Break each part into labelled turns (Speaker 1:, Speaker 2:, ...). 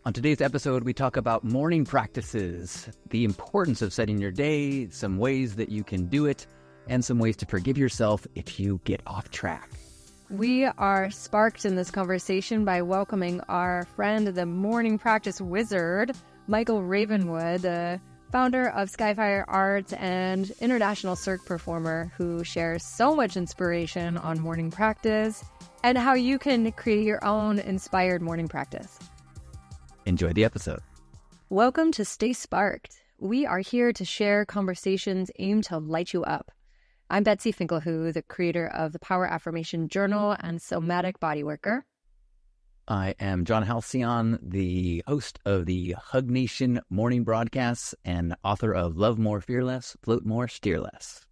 Speaker 1: On today's episode, we talk about morning practices, the importance of setting your day, some ways that you can do it, and some ways to forgive yourself if you get off track.
Speaker 2: We are sparked in this conversation by welcoming our friend, the morning practice wizard, Michael Ravenwood, the founder of Skyfire Arts and international Circ performer who shares so much inspiration on morning practice and how you can create your own inspired morning practice.
Speaker 1: Enjoy the episode.
Speaker 2: Welcome to Stay Sparked. We are here to share conversations aimed to light you up. I'm BETSY FINKLEHOO, the creator of the Power Affirmation Journal and Somatic Bodyworker.
Speaker 1: I am John Halcyon, the host of the Hug Nation morning broadcasts and author of Love More, Fear Less, Float More, Steer Less.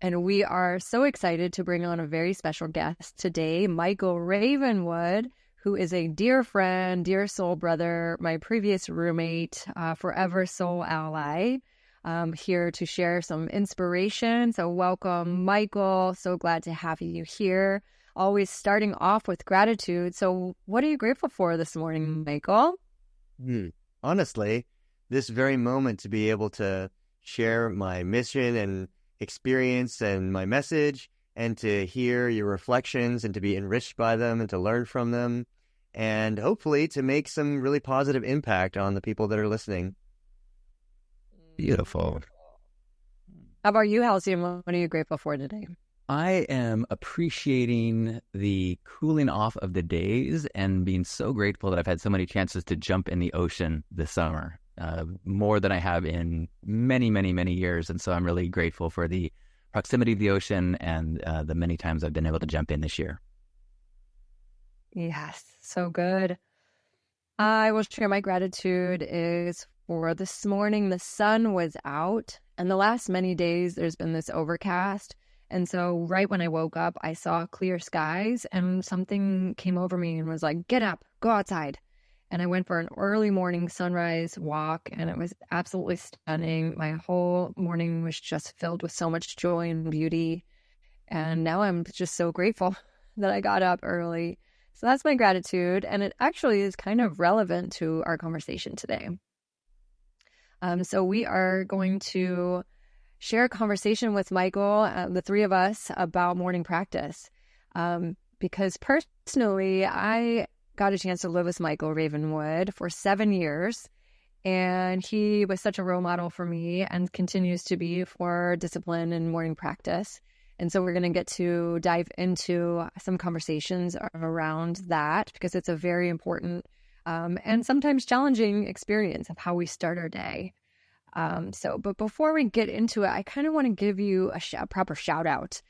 Speaker 2: And we are so excited to bring on a very special guest today, Michael Ravenwood, who is a dear friend, dear soul brother, my previous roommate, forever soul ally, here to share some inspiration. So welcome, Michael. So glad to have you here. Always starting off with gratitude. So what are you grateful for this morning, Michael?
Speaker 3: Honestly, this very moment to be able to share my mission and experience and my message and to hear your reflections and to be enriched by them and to learn from them and hopefully to make some really positive impact on the people that are listening.
Speaker 1: Beautiful.
Speaker 2: How about you, Halcyon? What are you grateful for today?
Speaker 1: I am appreciating the cooling off of the days and being so grateful that I've had so many chances to jump in the ocean this summer, more than I have in many, many, many years. And so I'm really grateful for the proximity of the ocean and the many times I've been able to jump in this year.
Speaker 2: Yes, so good. I will share my gratitude is for this morning. The sun was out, and the last many days there's been this overcast. And so right when I woke up, I saw clear skies and something came over me and was like, get up, go outside. And I went for an early morning sunrise walk, and it was absolutely stunning. My whole morning was just filled with so much joy and beauty. And now I'm just so grateful that I got up early. So that's my gratitude, and it actually is kind of relevant to our conversation today. So we are going to share a conversation with Michael, the three of us, about morning practice. Because personally, I got a chance to live with Michael Ravenwood for 7 years, and he was such a role model for me and continues to be for discipline and morning practice. And so we're going to get to dive into some conversations around that because it's a very important and sometimes challenging experience of how we start our day. But before we get into it, I kind of want to give you a proper shout out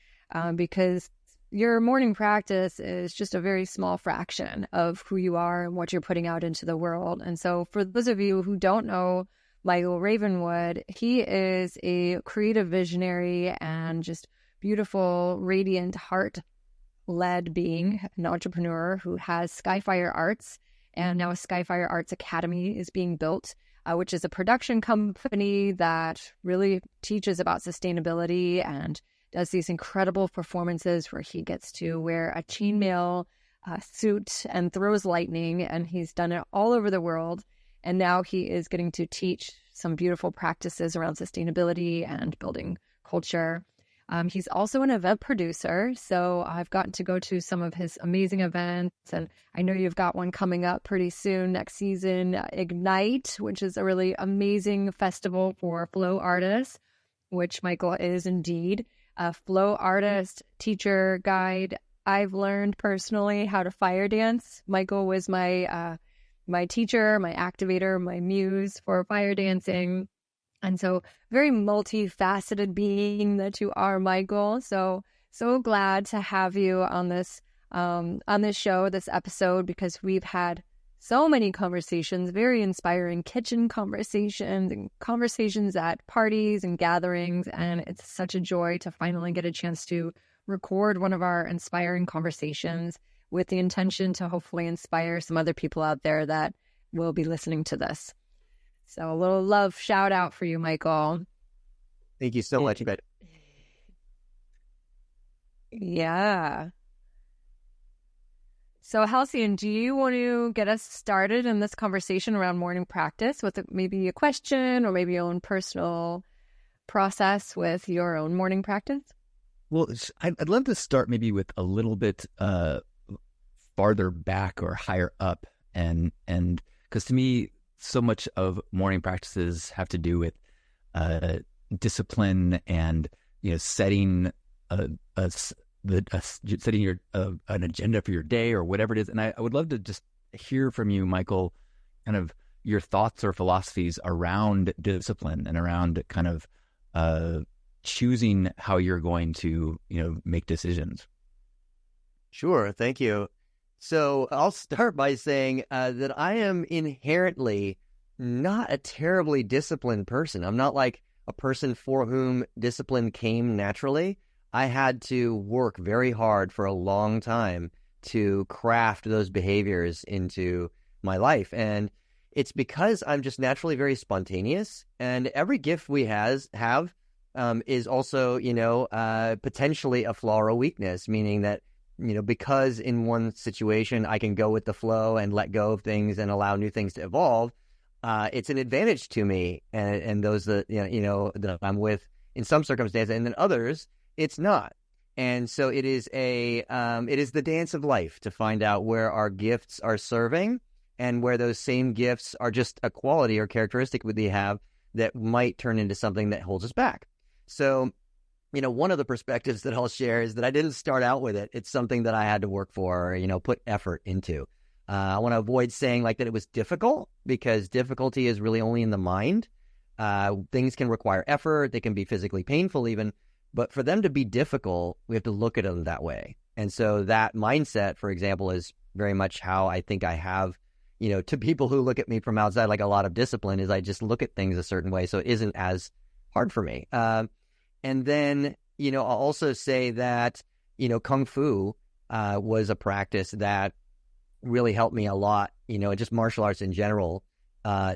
Speaker 2: because your morning practice is just a very small fraction of who you are and what you're putting out into the world. And so for those of you who don't know Michael Ravenwood, he is a creative visionary and just beautiful, radiant, heart-led being, an entrepreneur who has Skyfire Arts, and now a Skyfire Arts Academy is being built, which is a production company that really teaches about sustainability and does these incredible performances where he gets to wear a chainmail suit and throws lightning, and he's done it all over the world. And now he is getting to teach some beautiful practices around sustainability and building culture. He's also an event producer, so I've gotten to go to some of his amazing events, and I know you've got one coming up pretty soon next season, Ignite, which is a really amazing festival for flow artists, which Michael is indeed. A flow artist, teacher, guide. I've learned personally how to fire dance. Michael was my teacher, my activator, my muse for fire dancing. And so very multifaceted being that you are, Michael. So glad to have you on this show, this episode, because we've had so many conversations, very inspiring kitchen conversations and conversations at parties and gatherings. And it's such a joy to finally get a chance to record one of our inspiring conversations with the intention to hopefully inspire some other people out there that will be listening to this. So a little love shout out for you, Michael.
Speaker 3: Thank you so much, Bet.
Speaker 2: Yeah. So, Halcyon, do you want to get us started in this conversation around morning practice with maybe a question or maybe your own personal process with your own morning practice?
Speaker 1: Well, I'd love to start maybe with a little bit farther back or higher up, and because to me, so much of morning practices have to do with discipline and setting setting your an agenda for your day or whatever it is. And I would love to just hear from you, Michael, kind of your thoughts or philosophies around discipline and around kind of choosing how you're going to make decisions.
Speaker 3: Sure, thank you. So I'll start by saying that I am inherently not a terribly disciplined person. I'm not like a person for whom discipline came naturally. I had to work very hard for a long time to craft those behaviors into my life. And it's because I'm just naturally very spontaneous. And every gift we have is also, potentially a flaw or a weakness, meaning that, because in one situation I can go with the flow and let go of things and allow new things to evolve, it's an advantage to me and those that, that I'm with in some circumstances, and then others, it's not. And so it is the dance of life to find out where our gifts are serving and where those same gifts are just a quality or characteristic that we have that might turn into something that holds us back. So, one of the perspectives that I'll share is that I didn't start out with it. It's something that I had to work for, put effort into. I want to avoid saying like that it was difficult, because difficulty is really only in the mind. Things can require effort. They can be physically painful even. But for them to be difficult, we have to look at them that way. And so that mindset, for example, is very much how I think I have, to people who look at me from outside, like a lot of discipline is I just look at things a certain way. So it isn't as hard for me. And then, I'll also say that, Kung Fu was a practice that really helped me a lot, just martial arts in general,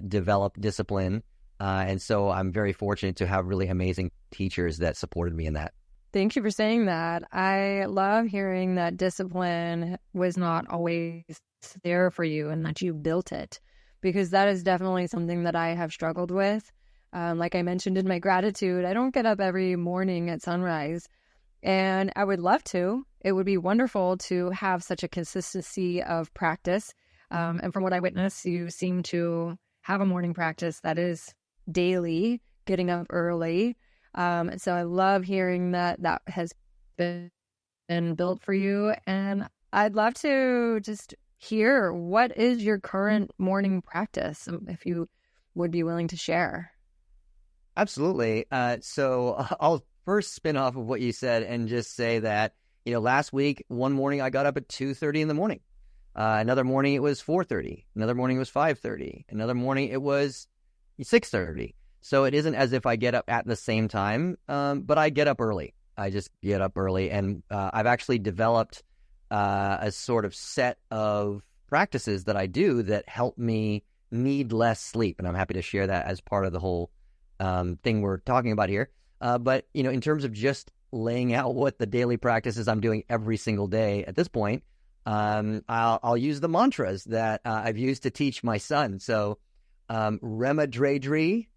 Speaker 3: develop discipline. And so I'm very fortunate to have really amazing teachers that supported me in that.
Speaker 2: Thank you for saying that. I love hearing that discipline was not always there for you and that you built it, because that is definitely something that I have struggled with. Like I mentioned in my gratitude, I don't get up every morning at sunrise, and I would love to. It would be wonderful to have such a consistency of practice. And from what I witnessed, you seem to have a morning practice that is daily, getting up early. So I love hearing that has been built for you. And I'd love to just hear, what is your current morning practice, if you would be willing to share?
Speaker 3: Absolutely. So I'll first spin off of what you said and just say that, last week, one morning I got up at 2:30 in the morning. Another morning it was 4:30. Another morning it was 5:30. Another morning it was 6:30. So it isn't as if I get up at the same time, but I get up early. I just get up early, and I've actually developed a sort of set of practices that I do that help me need less sleep, and I'm happy to share that as part of the whole thing we're talking about here. But in terms of just laying out what the daily practices I'm doing every single day at this point, I'll use the mantras that I've used to teach my son. So Rema Dredri,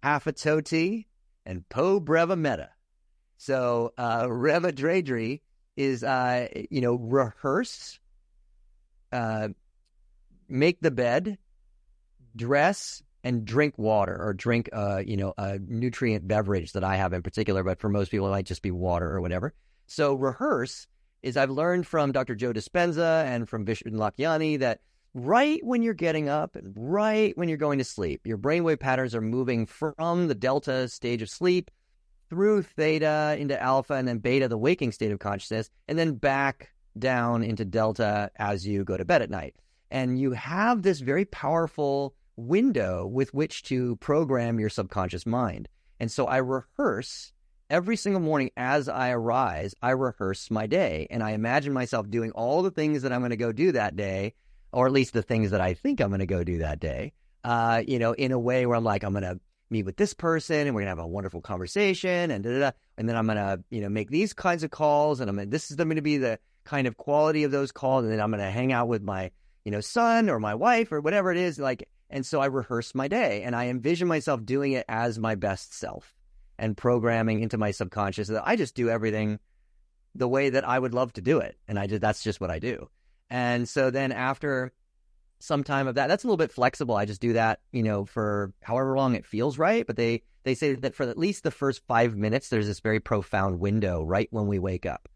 Speaker 3: Affatoti, and Po Breva Meta. So Rema Dredri is, rehearse, make the bed, dress, and drink water, or drink, a nutrient beverage that I have in particular, but for most people it might just be water or whatever. So rehearse is, I've learned from Dr. Joe Dispenza and from Vishen Lakhiani that right when you're getting up and right when you're going to sleep, your brainwave patterns are moving from the delta stage of sleep through theta into alpha and then beta, the waking state of consciousness, and then back down into delta as you go to bed at night. And you have this very powerful window with which to program your subconscious mind. And so I rehearse every single morning as I arise. I rehearse my day, and I imagine myself doing all the things that I'm going to go do that day, or at least the things that I think I'm going to go do that day, in a way where I'm like, I'm going to meet with this person and we're going to have a wonderful conversation and and then I'm going to, make these kinds of calls, and this is going to be the kind of quality of those calls, and then I'm going to hang out with my, son or my wife or whatever it is. And so I rehearse my day, and I envision myself doing it as my best self and programming into my subconscious that I just do everything the way that I would love to do it. And that's just what I do. And so then after some time of that, that's a little bit flexible. I just do that, for however long it feels right. But they say that for at least the first 5 minutes, there's this very profound window right when we wake up.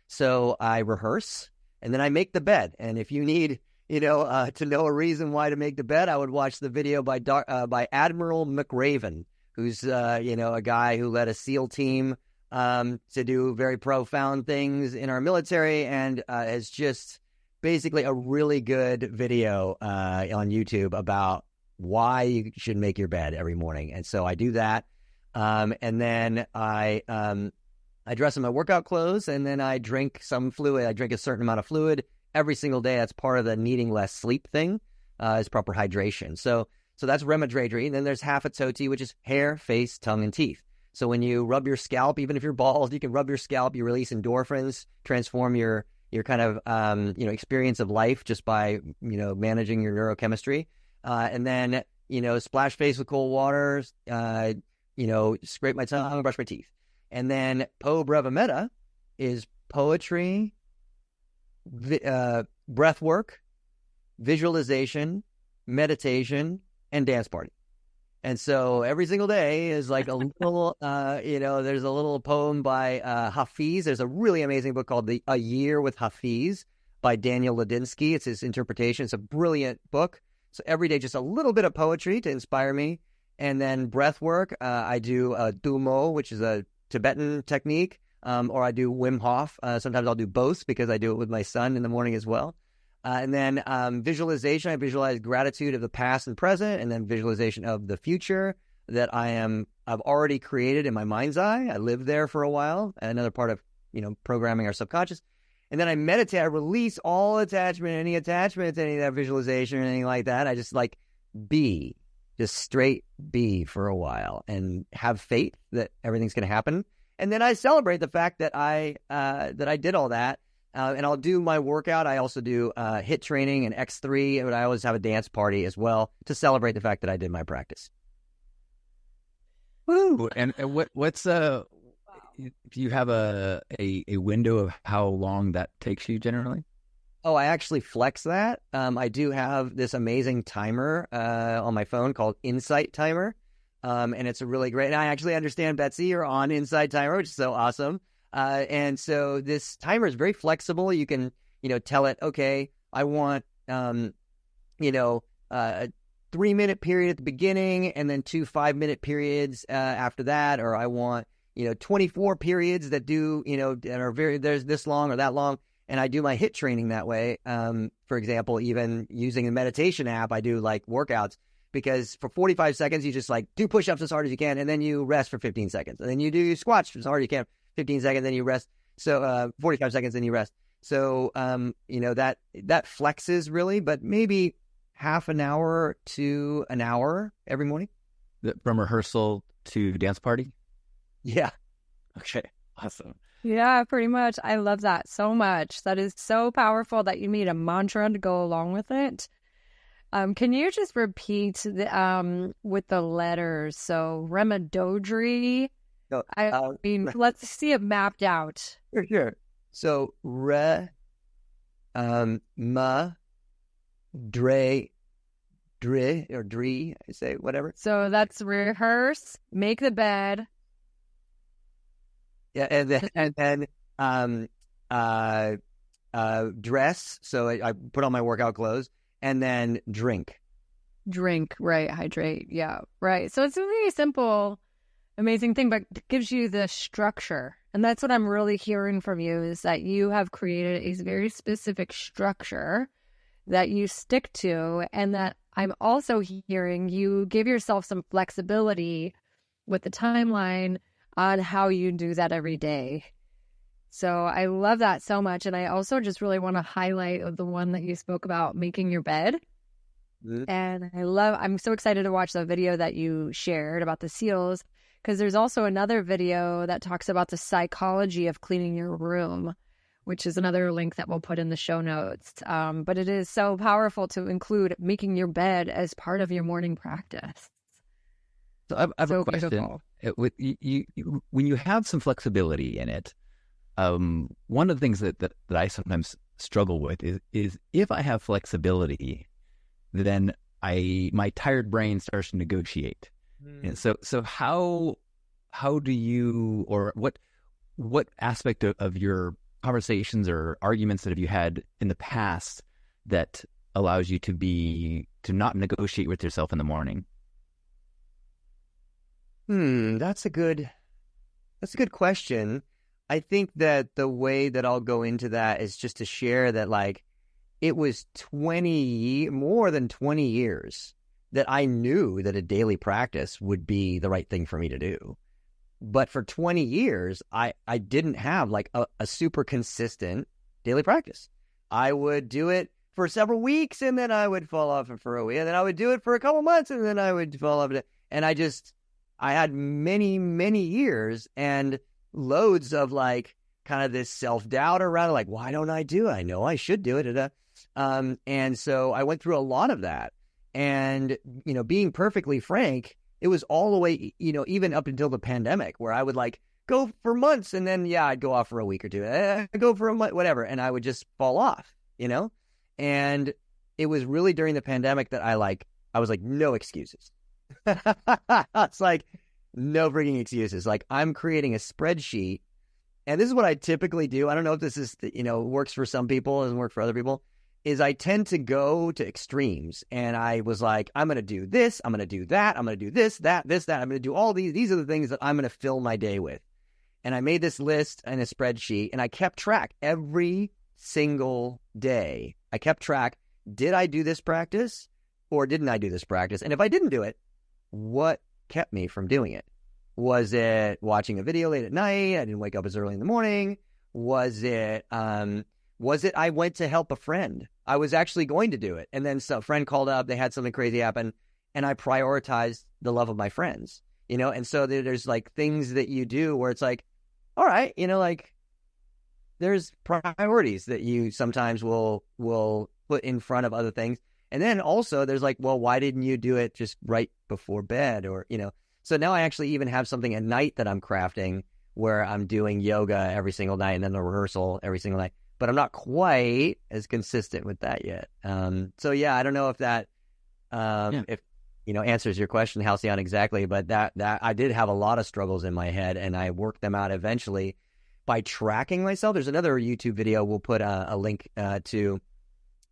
Speaker 3: So I rehearse, and then I make the bed. And if you need, to know a reason why to make the bed, I would watch the video by Admiral McRaven, who's, a guy who led a SEAL team to do very profound things in our military, and is just basically a really good video on YouTube about why you should make your bed every morning. And so I do that. And then I dress in my workout clothes, and then I drink some fluid. I drink a certain amount of fluid every single day. That's part of the needing less sleep thing, is proper hydration. So that's Remadradri. And then there's Hafatoti, which is hair, face, tongue, and teeth. So when you rub your scalp, even if you're bald, you can rub your scalp, you release endorphins, transform your kind of, experience of life just by, managing your neurochemistry. And then, splash face with cold water, scrape my tongue, brush my teeth. And then Po Brevametta is poetry, breath work, visualization, meditation, and dance party. And so every single day is like a little, there's a little poem by Hafiz. There's a really amazing book called A Year with Hafiz by Daniel Ladinsky. It's his interpretation. It's a brilliant book. So every day, just a little bit of poetry to inspire me. And then breath work. I do Dumo, which is a Tibetan technique, or I do Wim Hof. Sometimes I'll do both because I do it with my son in the morning as well. And then visualization, I visualize gratitude of the past and present, and then visualization of the future that I've already created in my mind's eye. I lived there for a while, another part of, programming our subconscious. And then I meditate, I release all attachment, any attachment to any of that visualization or anything like that. I just just straight be for a while and have faith that everything's going to happen. And then I celebrate the fact that I did all that. And I'll do my workout. I also do HIIT training and X3, but I always have a dance party as well to celebrate the fact that I did my practice.
Speaker 1: Woo! And what's do you have a window of how long that takes you generally?
Speaker 3: Oh, I actually flex that. I do have this amazing timer on my phone called Insight Timer, and it's a really great. And I actually understand, Betsy, you're on Insight Timer, which is so awesome. And so this timer is very flexible. You can, tell it, okay, I want, a 3-minute period at the beginning and then 2 5-minute periods after that. Or I want, 24 periods that do, that are there's this long or that long. And I do my HIIT training that way. For example, even using a meditation app, I do like workouts because for 45 seconds, you just do push-ups as hard as you can. And then you rest for 15 seconds. And then you do your squats as hard as you can. 15 seconds, then you rest. So 45 seconds, then you rest. So, that flexes really, but maybe half an hour to an hour every morning.
Speaker 1: From rehearsal to dance party?
Speaker 3: Yeah.
Speaker 1: Okay. Awesome.
Speaker 2: Yeah, pretty much. I love that so much. That is so powerful that you made a mantra to go along with it. Can you just repeat with the letters? So Remadodri.
Speaker 3: No,
Speaker 2: I mean, let's see it mapped out.
Speaker 3: Sure. So ma, dre, or dree, I say, whatever.
Speaker 2: So that's rehearse, make the bed.
Speaker 3: Yeah, and then dress. So I put on my workout clothes, and then drink.
Speaker 2: Drink, right? Hydrate. Yeah, right. So it's a really simple, amazing thing, but it gives you the structure. And that's what I'm really hearing from you, is that you have created a very specific structure that you stick to, and that I'm also hearing you give yourself some flexibility with the timeline on how you do that every day. So I love that so much. And I also just really want to highlight the one that you spoke about, making your bed. Mm-hmm. And I'm so excited to watch the video that you shared about the seals, because there's also another video that talks about the psychology of cleaning your room, which is another link that we'll put in the show notes. But it is so powerful to include making your bed as part of your morning practice.
Speaker 1: So I have
Speaker 2: So
Speaker 1: a question.
Speaker 2: beautiful.
Speaker 1: With when you have some flexibility in it, one of the things that I sometimes struggle with is if I have flexibility, then my tired brain starts to negotiate. And so how do you, or what aspect of your conversations or arguments that have you had in the past that allows you to not negotiate with yourself in the morning?
Speaker 3: That's a good question. I think that the way that I'll go into that is just to share that, like, it was more than 20 years that I knew that a daily practice would be the right thing for me to do. But for 20 years, I didn't have like a super consistent daily practice. I would do it for several weeks and then I would fall off for a week. And then I would do it for a couple months and then I would fall off. And I had many, many years and loads of like kind of this self-doubt around, like, why don't I do it? I know I should do it. And so I went through a lot of that. And, being perfectly frank, it was all the way, even up until the pandemic, where I would like go for months and then, I'd go off for a week or two. I'd go for a month, whatever. And I would just fall off, And it was really during the pandemic that I was like, no excuses. It's like, no freaking excuses. Like, I'm creating a spreadsheet. And this is what I typically do. I don't know if this is, works for some people, doesn't work for other people, is I tend to go to extremes. And I was like, I'm going to do this. I'm going to do that. I'm going to do this, that. I'm going to do all these. These are the things that I'm going to fill my day with. And I made this list in a spreadsheet and I kept track every single day. I kept track. Did I do this practice or didn't I do this practice? And if I didn't do it, what kept me from doing it? Was it watching a video late at night? I didn't wake up as early in the morning. Was it I went to help a friend? I was actually going to do it. And then a friend called up, they had something crazy happen, and I prioritized the love of my friends, And so there's like things that you do where it's like, all right, like there's priorities that you sometimes will put in front of other things. And then also there's like, well, why didn't you do it just right before bed? Or, so now I actually even have something at night that I'm crafting where I'm doing yoga every single night and then the rehearsal every single night. But I'm not quite as consistent with that yet. So I don't know if that, if answers your question, Halcyon, exactly. But that I did have a lot of struggles in my head, and I worked them out eventually by tracking myself. There's another YouTube video we'll put a link to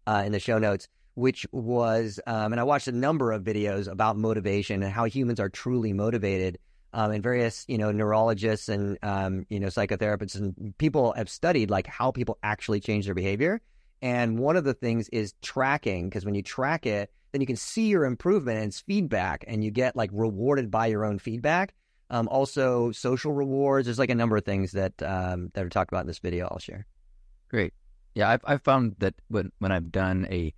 Speaker 3: in the show notes, which was, and I watched a number of videos about motivation and how humans are truly motivated. And various, neurologists and, psychotherapists and people have studied like how people actually change their behavior. And one of the things is tracking, because when you track it, then you can see your improvement and it's feedback and you get like rewarded by your own feedback. Also social rewards. There's like a number of things that are talked about in this video I'll share.
Speaker 1: Great. Yeah. I've found that when I've done I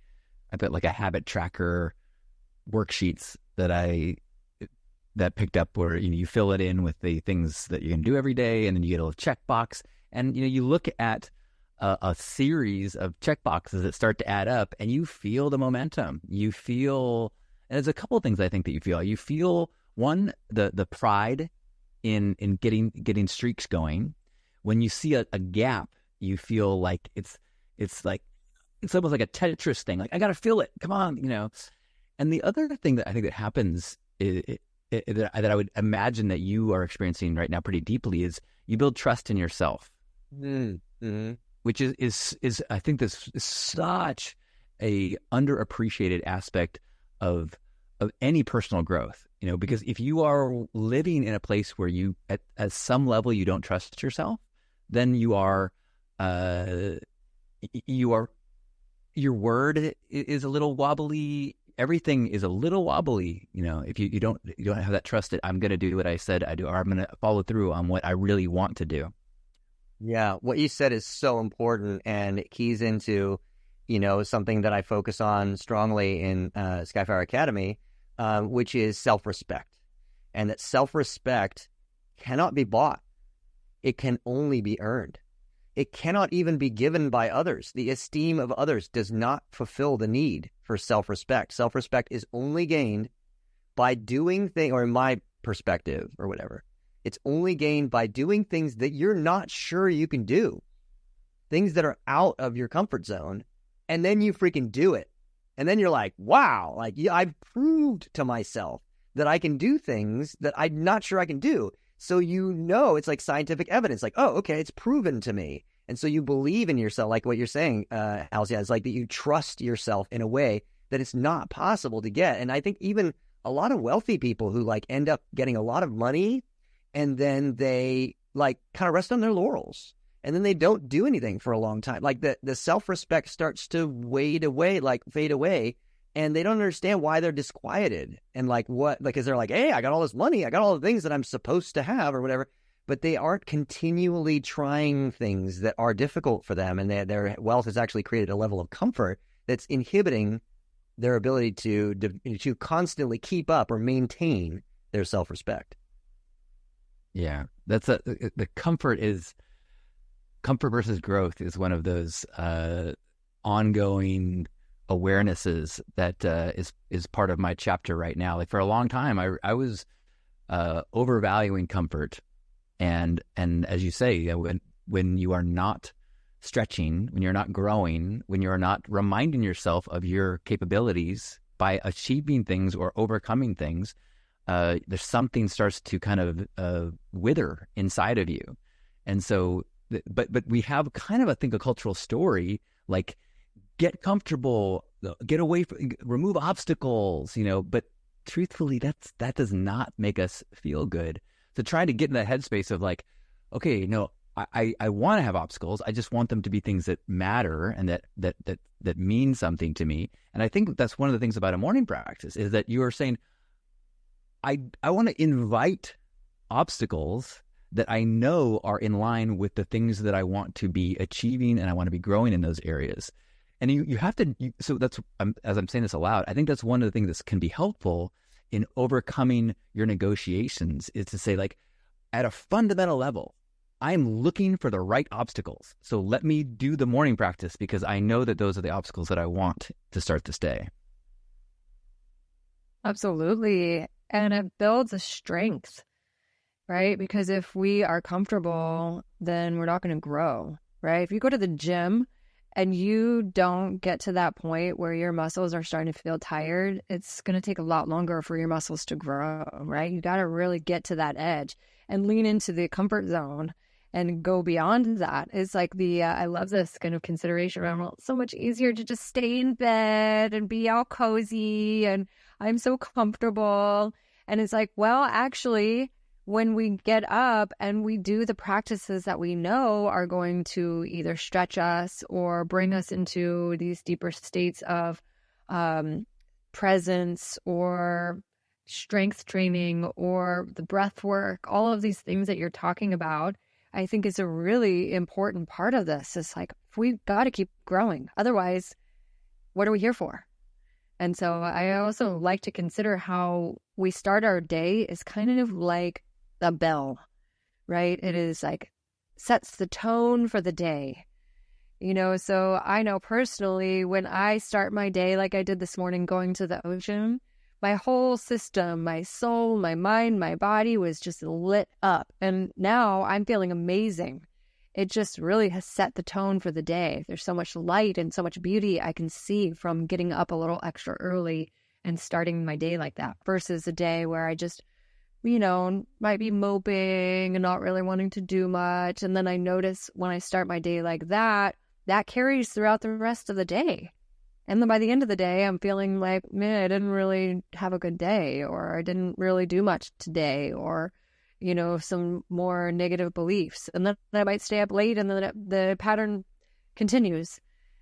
Speaker 1: put like a habit tracker worksheets that picked up where you fill it in with the things that you can do every day, and then you get a little checkbox, and you look at a series of checkboxes that start to add up, and you feel the momentum. You feel, and there's a couple of things I think that you feel. You feel one, the pride in getting streaks going. When you see a gap, you feel like it's almost like a Tetris thing. Like, I gotta feel it. Come on, And the other thing that I think that happens that I would imagine that you are experiencing right now pretty deeply is you build trust in yourself, which is I think this is such a underappreciated aspect of any personal growth, because if you are living in a place where you at some level you don't trust yourself, then your word is a little wobbly. Everything is a little wobbly, if you don't have that trust that I'm going to do what I said I do, or I'm going to follow through on what I really want to do.
Speaker 3: Yeah, what you said is so important, and it keys into, something that I focus on strongly in Skyfire Academy, which is self-respect. And that self-respect cannot be bought. It can only be earned. It cannot even be given by others. The esteem of others does not fulfill the need for self-respect. Self-respect is only gained by doing things, or in my perspective or whatever, it's only gained by doing things that you're not sure you can do, things that are out of your comfort zone, and then you freaking do it. And then you're like, wow, like I've proved to myself that I can do things that I'm not sure I can do. So it's like scientific evidence, like, oh, okay, it's proven to me. And so you believe in yourself, like what you're saying, Halcyon, is like that you trust yourself in a way that it's not possible to get. And I think even a lot of wealthy people who like end up getting a lot of money and then they like kind of rest on their laurels and then they don't do anything for a long time. Like the self-respect starts to fade away, and they don't understand why they're disquieted and like what, like, because they're like, hey, I got all this money, I got all the things that I'm supposed to have or whatever, but they aren't continually trying things that are difficult for them, and their wealth has actually created a level of comfort that's inhibiting their ability to constantly keep up or maintain their self-respect.
Speaker 1: Yeah, that's the comfort versus growth is one of those ongoing awarenesses that is part of my chapter right now. Like for a long time, I was overvaluing comfort, and as you say, when you are not stretching, when you're not growing, when you're not reminding yourself of your capabilities by achieving things or overcoming things, there's something starts to kind of wither inside of you. And so, but we have kind of, I think, a cultural story like get comfortable, get away from, remove obstacles, but truthfully, that does not make us feel good. So trying to get in that headspace of like, okay, no, I want to have obstacles. I just want them to be things that matter and that mean something to me. And I think that's one of the things about a morning practice is that you are saying, I want to invite obstacles that I know are in line with the things that I want to be achieving, and I want to be growing in those areas. And you have to, so that's, as I'm saying this aloud, I think that's one of the things that can be helpful in overcoming your negotiations, is to say, like, at a fundamental level, I'm looking for the right obstacles. So let me do the morning practice because I know that those are the obstacles that I want to start this day.
Speaker 2: Absolutely. And it builds a strength, right? Because if we are comfortable, then we're not going to grow, right? If you go to the gym and you don't get to that point where your muscles are starting to feel tired, it's going to take a lot longer for your muscles to grow, right? You got to really get to that edge and lean into the comfort zone and go beyond that. It's like I love this kind of consideration around, well, it's so much easier to just stay in bed and be all cozy and I'm so comfortable. And it's like, well, actually, when we get up and we do the practices that we know are going to either stretch us or bring us into these deeper states of presence or strength training or the breath work, all of these things that you're talking about, I think is a really important part of this. It's like, we've got to keep growing. Otherwise, what are we here for? And so I also like to consider how we start our day is kind of like a bell, right? It is like sets the tone for the day. So I know personally when I start my day like I did this morning going to the ocean, my whole system, my soul, my mind, my body was just lit up. And now I'm feeling amazing. It just really has set the tone for the day. There's so much light and so much beauty I can see from getting up a little extra early and starting my day like that versus a day where I just, might be moping and not really wanting to do much. And then I notice when I start my day like that, that carries throughout the rest of the day. And then by the end of the day, I'm feeling like, man, I didn't really have a good day, or I didn't really do much today, or, some more negative beliefs. And then I might stay up late and then the pattern continues,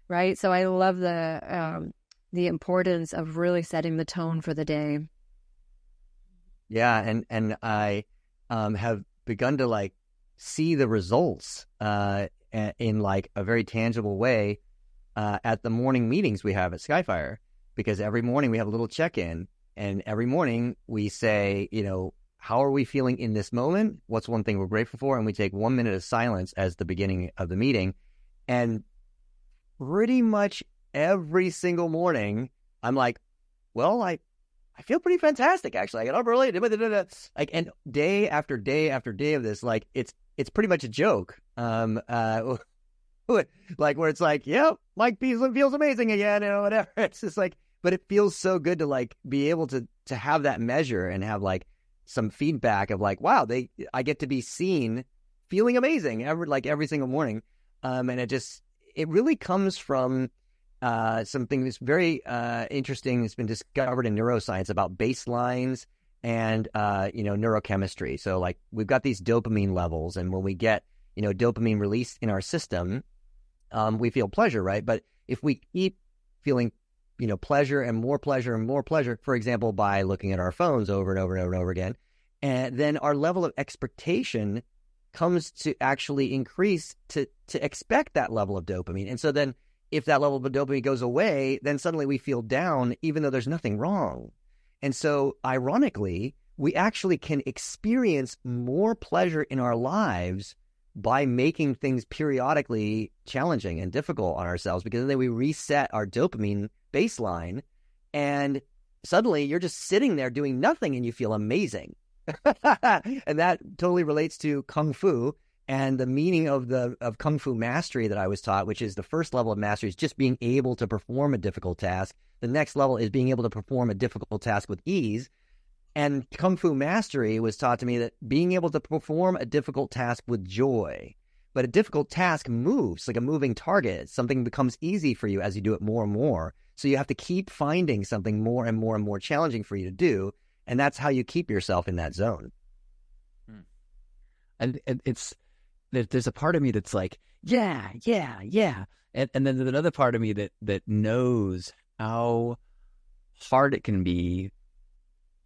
Speaker 2: right? So I love the importance of really setting the tone for the day.
Speaker 3: Yeah, and I have begun to like see the results in like a very tangible way at the morning meetings we have at Skyfire, because every morning we have a little check-in, and every morning we say, how are we feeling in this moment? What's one thing we're grateful for? And we take 1 minute of silence as the beginning of the meeting. And pretty much every single morning, I'm like, well, I feel pretty fantastic, actually. I got up early, like, and day after day after day of this, like, it's pretty much a joke. Like, where it's like, yep, Mike feels amazing again, whatever. It's just like, but it feels so good to like be able to have that measure and have like some feedback of like, wow, I get to be seen feeling amazing every single morning. And it really comes from something that's very interesting. It's been discovered in neuroscience about baselines and neurochemistry. So like we've got these dopamine levels, and when we get dopamine released in our system, we feel pleasure, right? But if we keep feeling pleasure and more pleasure and more pleasure, for example, by looking at our phones over and over and over and over again, and then our level of expectation comes to actually increase to expect that level of dopamine. And so then if that level of dopamine goes away, then suddenly we feel down, even though there's nothing wrong. And so ironically, we actually can experience more pleasure in our lives by making things periodically challenging and difficult on ourselves, because then we reset our dopamine baseline, and suddenly you're just sitting there doing nothing and you feel amazing. And that totally relates to Kung Fu and the meaning of Kung Fu mastery that I was taught, which is the first level of mastery is just being able to perform a difficult task. The next level is being able to perform a difficult task with ease. And Kung Fu mastery was taught to me that being able to perform a difficult task with joy. But a difficult task moves like a moving target. Something becomes easy for you as you do it more and more. So you have to keep finding something more and more and more challenging for you to do. And that's how you keep yourself in that zone.
Speaker 1: And there's a part of me that's like, yeah. And then there's another part of me that knows how hard it can be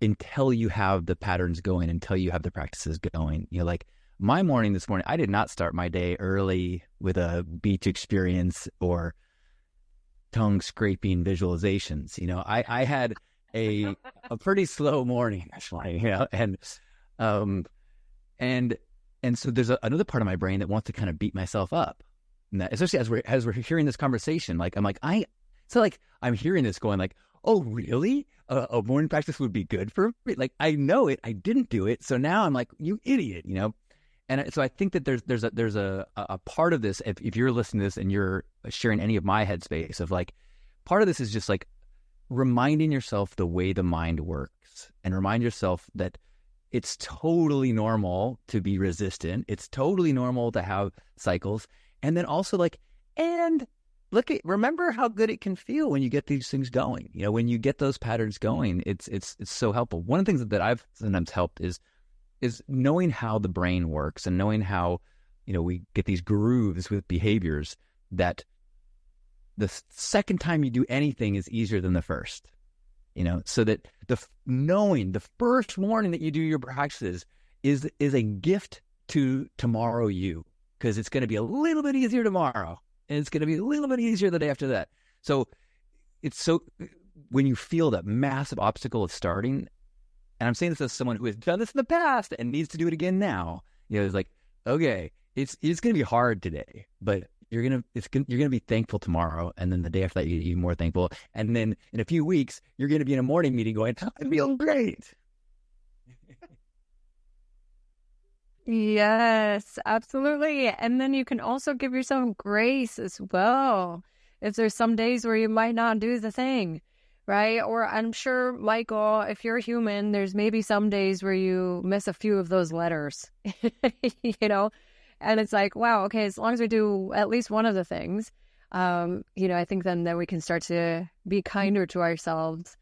Speaker 1: until you have the patterns going, until you have the practices going. Like my morning this morning, I did not start my day early with a beach experience or tongue scraping visualizations. I had a pretty slow morning this morning, and so there's another part of my brain that wants to kind of beat myself up. And that, especially as we're hearing this conversation, like I'm hearing this going like, oh, really? A morning practice would be good for me? Like, I know it. I didn't do it. So now I'm like, you idiot, And so I think that there's a part of this, if you're listening to this and you're sharing any of my headspace of like, part of this is just like reminding yourself the way the mind works, and remind yourself that it's totally normal to be resistant. It's totally normal to have cycles. And then also like, and remember how good it can feel when you get these things going. When you get those patterns going, it's so helpful. One of the things that I've sometimes helped is knowing how the brain works, and knowing how, we get these grooves with behaviors that the second time you do anything is easier than the first, so that knowing the first morning that you do your practices is a gift to tomorrow you, because it's going to be a little bit easier tomorrow. And it's going to be a little bit easier the day after that. So when you feel that massive obstacle of starting, and I'm saying this as someone who has done this in the past and needs to do it again now, it's like, okay, it's going to be hard today, but you're going to be thankful tomorrow. And then the day after that, you're even more thankful. And then in a few weeks, you're going to be in a morning meeting going, I feel great.
Speaker 2: Yes, absolutely. And then you can also give yourself grace as well. If there's some days where you might not do the thing, right? Or I'm sure, Michael, if you're human, there's maybe some days where you miss a few of those letters, and it's like, wow, okay, as long as we do at least one of the things, I think then we can start to be kinder to ourselves.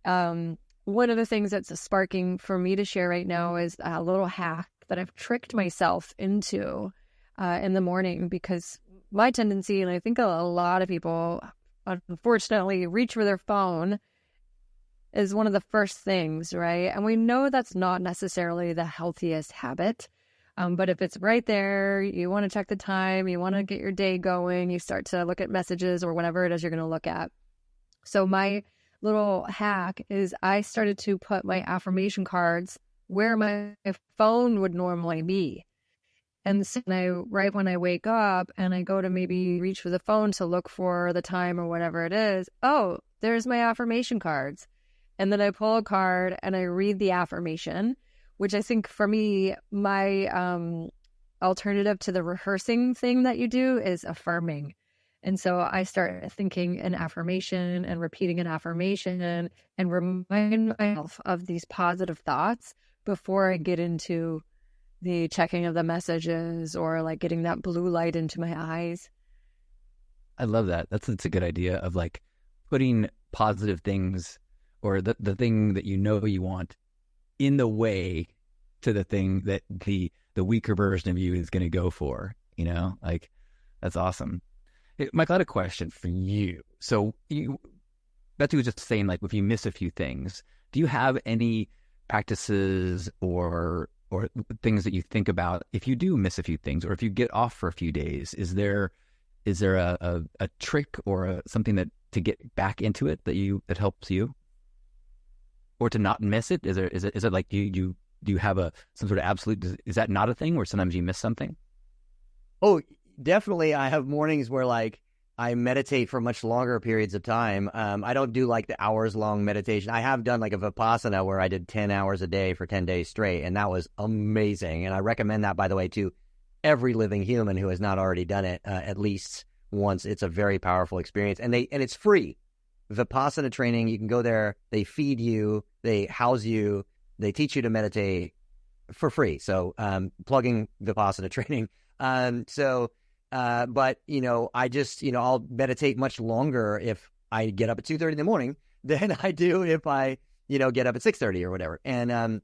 Speaker 2: One of the things that's sparking for me to share right now is a little hack that I've tricked myself into in the morning, because my tendency, and I think a lot of people unfortunately reach for their phone, is one of the first things, right? And we know that's not necessarily the healthiest habit. But if it's right there, you want to check the time, you want to get your day going, you start to look at messages or whatever it is you're going to look at. So my little hack is I started to put my affirmation cards where my phone would normally be. And so right when I wake up and I go to maybe reach for the phone to look for the time or whatever it is, oh, there's my affirmation cards. And then I pull a card and I read the affirmation, which I think for me, my alternative to the rehearsing thing that you do is affirming. And so I start thinking an affirmation and repeating an affirmation and remind myself of these positive thoughts before I get into the checking of the messages or like getting that blue light into my eyes.
Speaker 1: I love that. That's a good idea of like putting positive things or the thing that you know you want in the way to the thing that the weaker version of you is going to go for, you know, like that's awesome. Hey, Michael, I had a question for you. So Betsy was just saying, like, if you miss a few things, do you have any practices or things that you think about if you do miss a few things, or if you get off for a few days? Is there a trick or something that to get back into it that helps you, or to not miss it? Is it like do you have some sort of absolute? Is that not a thing where sometimes you miss something?
Speaker 3: Oh, definitely. I have mornings where like I meditate for much longer periods of time. I don't do like the hours long meditation. I have done like a Vipassana where I did 10 hours a day for 10 days straight. And that was amazing. And I recommend that, by the way, to every living human who has not already done it at least once. It's a very powerful experience. And it's free. Vipassana training, you can go there. They feed you, they house you, they teach you to meditate for free. So plugging Vipassana training. But, you know, I just, you know, I'll meditate much longer if I get up at 2:30 in the morning than I do if I, you know, get up at 6:30 or whatever. And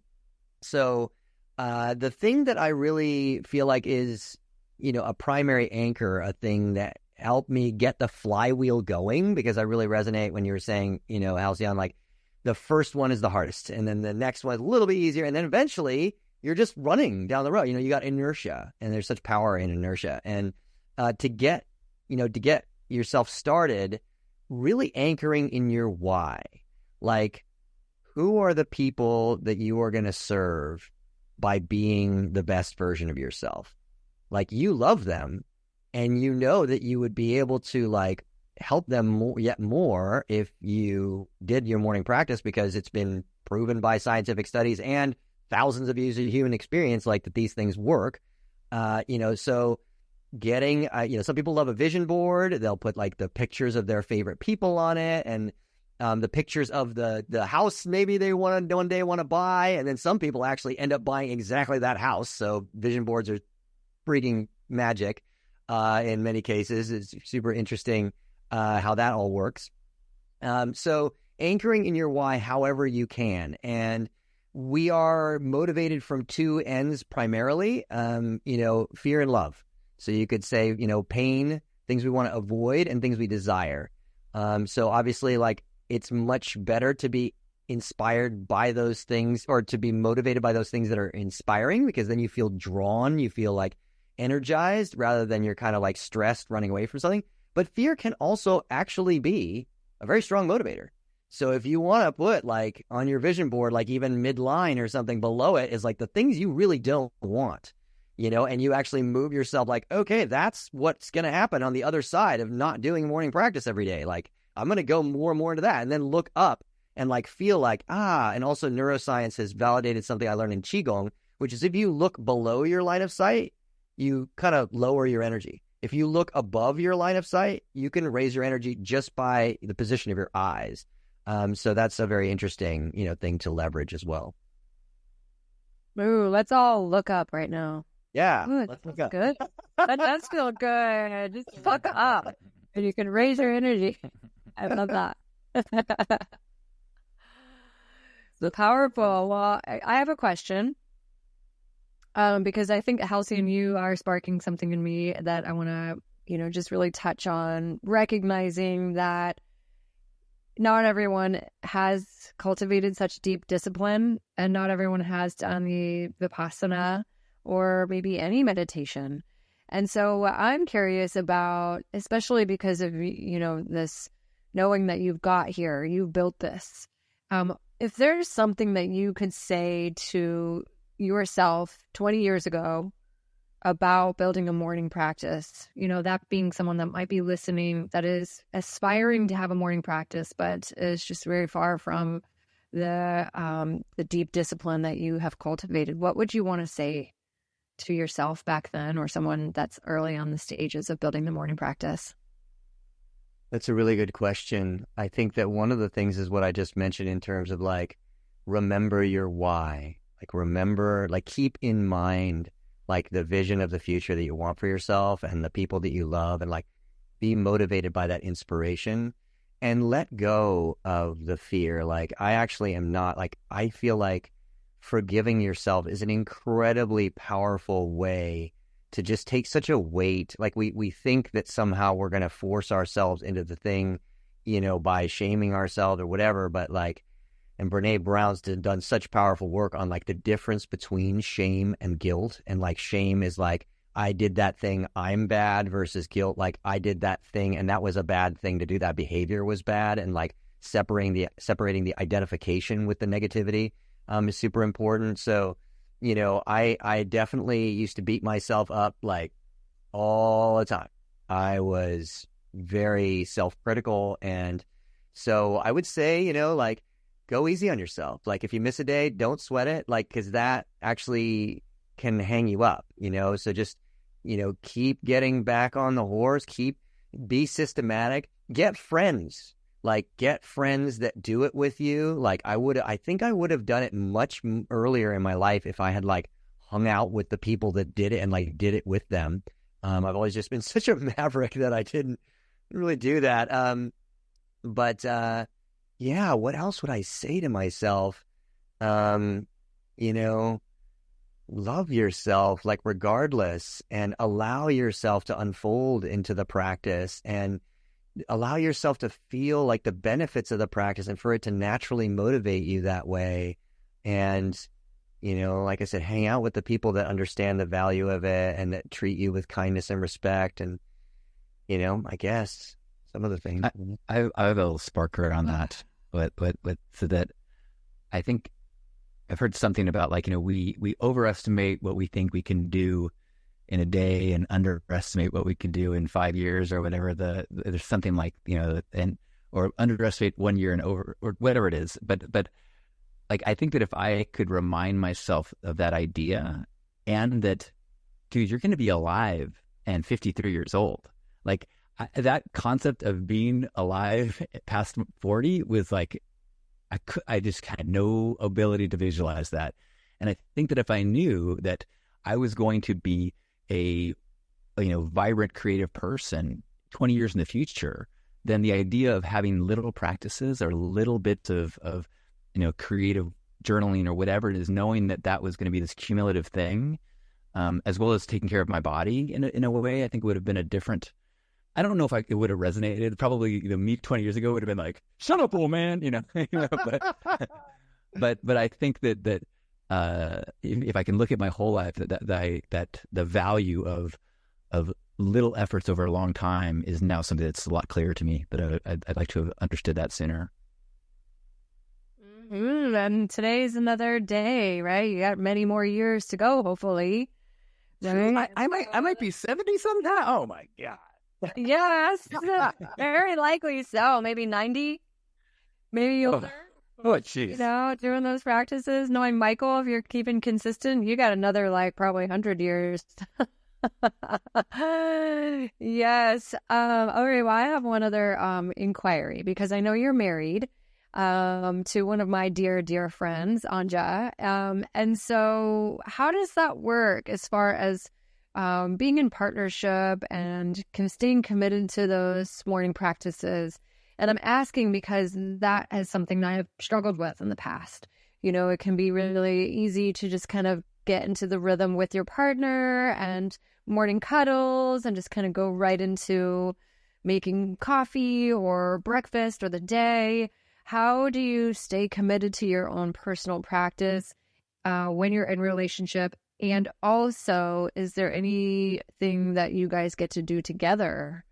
Speaker 3: the thing that I really feel like is, you know, a primary anchor, a thing that helped me get the flywheel going, because I really resonate when you were saying, you know, Halcyon, like the first one is the hardest, and then the next one is a little bit easier, and then eventually you're just running down the road. You know, you got inertia, and there's such power in inertia. And to get yourself started, really anchoring in your why. Like, who are the people that you are going to serve by being the best version of yourself? Like, you love them, and you know that you would be able to like help them yet more if you did your morning practice, because it's been proven by scientific studies and thousands of years of human experience, like that these things work. So getting, some people love a vision board. They'll put like the pictures of their favorite people on it, and the pictures of the house maybe they one day want to buy. And then some people actually end up buying exactly that house. So vision boards are freaking magic in many cases. It's super interesting how that all works. So anchoring in your why however you can. And we are motivated from two ends primarily, fear and love. So you could say, pain, things we want to avoid, and things we desire. So obviously, like, it's much better to be inspired by those things, or to be motivated by those things that are inspiring, because then you feel drawn, you feel like energized, rather than you're kind of like stressed running away from something. But fear can also actually be a very strong motivator. So if you want to put like on your vision board, like even midline or something below it is like the things you really don't want, and you actually move yourself like, okay, that's what's going to happen on the other side of not doing morning practice every day. Like, I'm going to go more and more into that, and then look up and like feel like, and also neuroscience has validated something I learned in Qigong, which is if you look below your line of sight, you kind of lower your energy. If you look above your line of sight, you can raise your energy just by the position of your eyes. So that's a very interesting, thing to leverage as well.
Speaker 2: Ooh, let's all look up right now.
Speaker 3: Yeah,
Speaker 2: Ooh,
Speaker 3: let's look up.
Speaker 2: Good. That does feel good. Just look up, and you can raise your energy. I love that. So powerful. Well, I have a question. Because I think, Halcyon, you are sparking something in me that I want to, just really touch on, recognizing that not everyone has cultivated such deep discipline, and not everyone has done the Vipassana or maybe any meditation. And so I'm curious about, especially because of, this knowing that you've got here, you've built this. if there's something that you could say to yourself 20 years ago about building a morning practice, that being someone that might be listening that is aspiring to have a morning practice, but is just very far from the deep discipline that you have cultivated, what would you want to say to yourself back then, or someone that's early on the stages of building the morning practice?
Speaker 3: That's a really good question. I think that one of the things is what I just mentioned in terms of like, remember your why. Like remember, like keep in mind like the vision of the future that you want for yourself and the people that you love, and like be motivated by that inspiration and let go of the fear. Like I actually am not, like I feel like forgiving yourself is an incredibly powerful way to just take such a weight. Like we think that somehow we're going to force ourselves into the thing, by shaming ourselves or whatever. But like, and Brene Brown's done such powerful work on like the difference between shame and guilt. And like shame is like, I did that thing, I'm bad, versus guilt, like I did that thing and that was a bad thing to do. That behavior was bad. And like separating the identification with the negativity is super important. So, I definitely used to beat myself up like all the time. I was very self-critical. And so I would say, like, go easy on yourself. Like if you miss a day, don't sweat it, like, because that actually can hang you up, so just, keep getting back on the horse, be systematic, get friends. Like get friends that do it with you. Like I think I would have done it much earlier in my life if I had like hung out with the people that did it and like did it with them. I've always just been such a maverick that I didn't really do that. But yeah, what else would I say to myself? Love yourself, like regardless, and allow yourself to unfold into the practice and allow yourself to feel like the benefits of the practice and for it to naturally motivate you that way. And, like I said, hang out with the people that understand the value of it and that treat you with kindness and respect. And, I guess some of the things.
Speaker 1: I have a little sparker on that, but so that I think I've heard something about like, we overestimate what we think we can do in a day and underestimate what we can do in 5 years or whatever. There's something like, or underestimate 1 year and over or whatever it is. But like, I think that if I could remind myself of that idea and that, dude, you're going to be alive and 53 years old. Like that concept of being alive past 40 was like, I just had no ability to visualize that. And I think that if I knew that I was going to be a vibrant, creative person 20 years in the future, then the idea of having little practices or little bits of creative journaling or whatever it is, knowing that was going to be this cumulative thing, as well as taking care of my body in a way, I think would have been a different. I don't know if it would have resonated. Probably, me 20 years ago would have been like, "Shut up, old man," But I think that if I can look at my whole life, that the value of little efforts over a long time is now something that's a lot clearer to me. But I'd like to have understood that sooner.
Speaker 2: Mm-hmm. And today's another day, right? You got many more years to go, hopefully.
Speaker 1: Right? I might be 70 sometime. Oh my God.
Speaker 2: Yes, very likely so. Maybe 90, maybe older.
Speaker 1: Oh, jeez.
Speaker 2: Doing those practices. Knowing Michael, if you're keeping consistent, you got another probably 100 years. Yes. Okay. Well, I have one other inquiry because I know you're married to one of my dear friends, Anja. And so, how does that work as far as being in partnership and staying committed to those morning practices? And I'm asking because that is something that I've struggled with in the past. It can be really easy to just kind of get into the rhythm with your partner and morning cuddles and just kind of go right into making coffee or breakfast or the day. How do you stay committed to your own personal practice when you're in a relationship? And also, is there anything that you guys get to do together?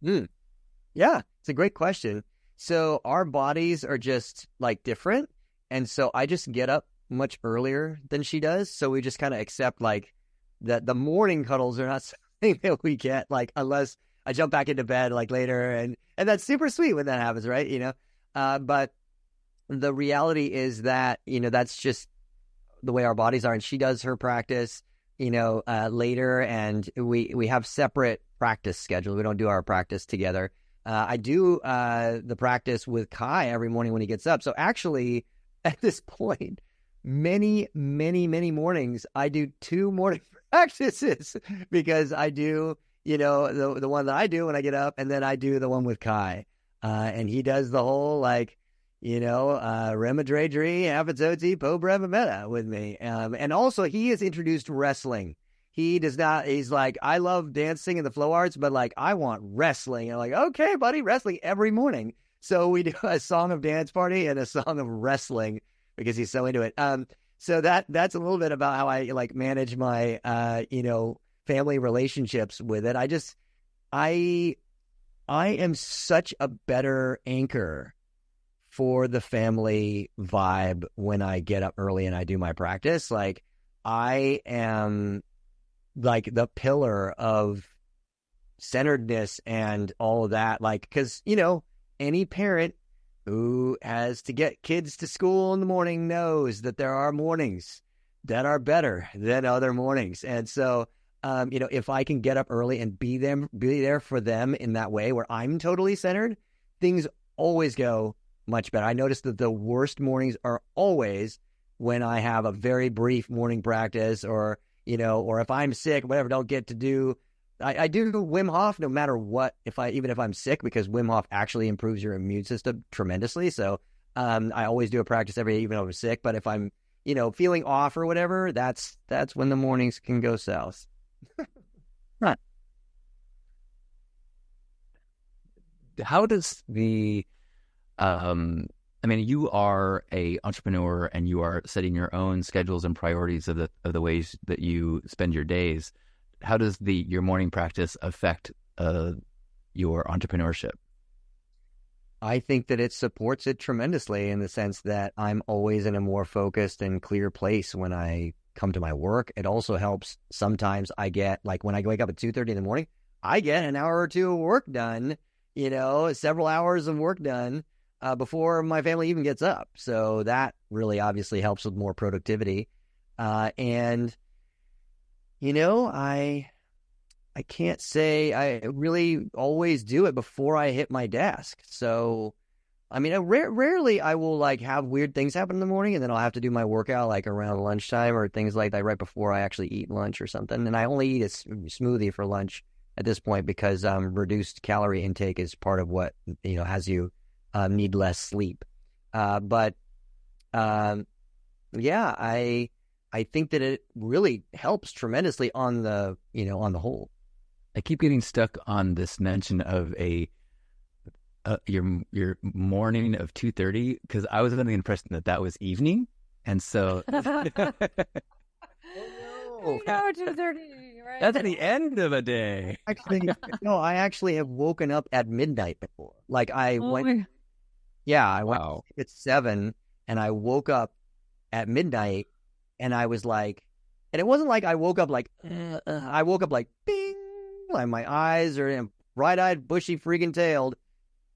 Speaker 3: Yeah, it's a great question. So our bodies are just like different. And so I just get up much earlier than she does. So we just kind of accept like that the morning cuddles are not something that we get, like, unless I jump back into bed like later. And that's super sweet when that happens, right? But the reality is that, that's just the way our bodies are. And she does her practice, later, and we have separate practice schedules. We don't do our practice together. I do the practice with Kai every morning when he gets up. So actually, at this point, many, many, many mornings, I do 2 morning practices, because I do, the one that I do when I get up, and then I do the one with Kai. And he does the whole, like, Remadredri, Apatoti, Po Brevameta with me. And also, he has introduced wrestling. He does not, he's like, I love dancing and the flow arts, but like, I want wrestling. And I'm like, okay, buddy, wrestling every morning. So we do a song of dance party and a song of wrestling, because he's so into it. So that's a little bit about how I like manage my, family relationships with it. I am such a better anchor for the family vibe when I get up early and I do my practice. Like, I am like the pillar of centeredness and all of that. Like, because, any parent who has to get kids to school in the morning knows that there are mornings that are better than other mornings. And so, if I can get up early and be there for them in that way where I'm totally centered, things always go much better. I noticed that the worst mornings are always when I have a very brief morning practice, or if I'm sick, whatever, don't get to do. I do Wim Hof no matter what, even if I'm sick, because Wim Hof actually improves your immune system tremendously. So I always do a practice every day, even if I'm sick. But if I'm, feeling off or whatever, that's when the mornings can go south.
Speaker 1: Right. How does the you are a entrepreneur, and you are setting your own schedules and priorities of the ways that you spend your days. How does your morning practice affect your entrepreneurship?
Speaker 3: I think that it supports it tremendously, in the sense that I'm always in a more focused and clear place when I come to my work. It also helps. Sometimes I get, like, when I wake up at 2:30 in the morning, I get an hour or two of work done, several hours of work done before my family even gets up. So that really obviously helps with more productivity. And I can't say I really always do it before I hit my desk. So, rarely I will like have weird things happen in the morning, and then I'll have to do my workout like around lunchtime or things like that, right before I actually eat lunch or something. And I only eat a smoothie for lunch at this point, because reduced calorie intake is part of what, has you need less sleep. I think that it really helps tremendously on the whole.
Speaker 1: I keep getting stuck on this mention of your morning of 2:30, because I was under the impression that was evening, and so
Speaker 2: I know, 2:30, right?
Speaker 1: That's the end of a day.
Speaker 3: Actually, no, I actually have woken up at midnight before. Like, I went at 7, and I woke up at midnight, and I was like, and it wasn't like I woke up like, I woke up like, bing, like my eyes are bright-eyed, bushy, freaking tailed,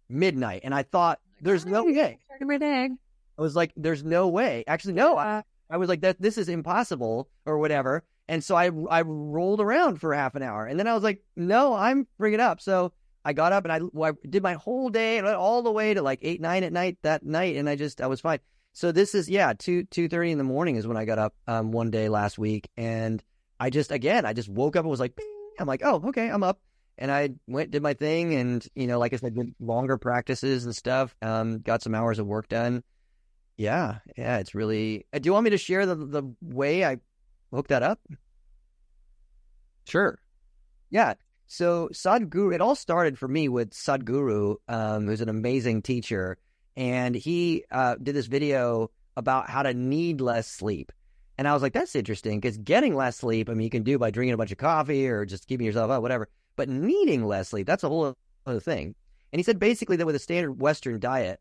Speaker 3: midnight. And I thought, there's no way. I was like, there's no way. Actually, no, I was like, this is impossible or whatever. And so I rolled around for half an hour, and then I was like, no, I'm freaking up. So I got up, and I did my whole day, and all the way to like 8, 9 at night that night. And I was fine. So this is, 2:30 in the morning is when I got up one day last week. And I just woke up and was like, bing. I'm like, oh, okay, I'm up. And I did my thing. And, like I said, did longer practices and stuff, got some hours of work done. Yeah, it's really, do you want me to share the way I hooked that up?
Speaker 1: Sure.
Speaker 3: Yeah. So Sadhguru, it all started for me with Sadhguru, who's an amazing teacher. And he did this video about how to need less sleep. And I was like, that's interesting, because getting less sleep, you can do by drinking a bunch of coffee or just keeping yourself up, whatever. But needing less sleep, that's a whole other thing. And he said basically that with a standard Western diet,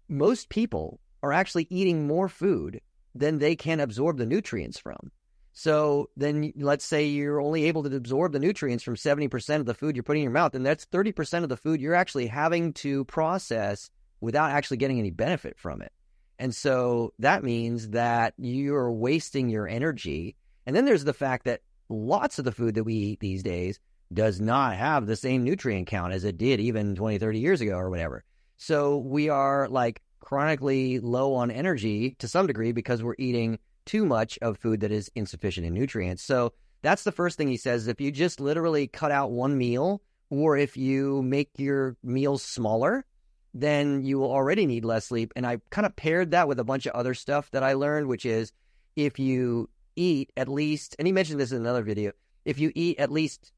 Speaker 3: most people are actually eating more food than they can absorb the nutrients from. So then let's say you're only able to absorb the nutrients from 70% of the food you're putting in your mouth, and that's 30% of the food you're actually having to process without actually getting any benefit from it. And so that means that you're wasting your energy. And then there's the fact that lots of the food that we eat these days does not have the same nutrient count as it did even 20, 30 years ago or whatever. So we are like chronically low on energy to some degree because we're eating too much of food that is insufficient in nutrients. So that's the first thing he says. If you just literally cut out one meal, or if you make your meals smaller, then you will already need less sleep. And I kind of paired that with a bunch of other stuff that I learned, which is if you eat at least, and he mentioned this in another video, if you eat at least,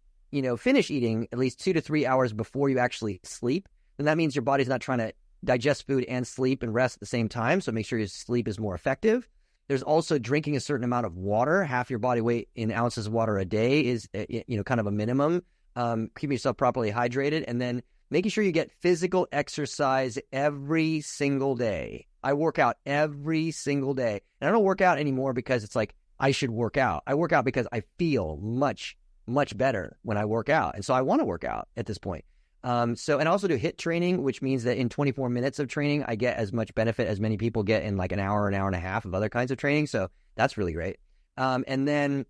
Speaker 3: finish eating at least 2 to 3 hours before you actually sleep, then that means your body's not trying to digest food and sleep and rest at the same time. So make sure your sleep is more effective. There's also drinking a certain amount of water. Half your body weight in ounces of water a day is, kind of a minimum. Keeping yourself properly hydrated, and then making sure you get physical exercise every single day. I work out every single day. And I don't work out anymore because it's like I should work out. I work out because I feel much, much better when I work out. And so I want to work out at this point. And I also do HIIT training, which means that in 24 minutes of training, I get as much benefit as many people get in like an hour and a half of other kinds of training. So that's really great. And then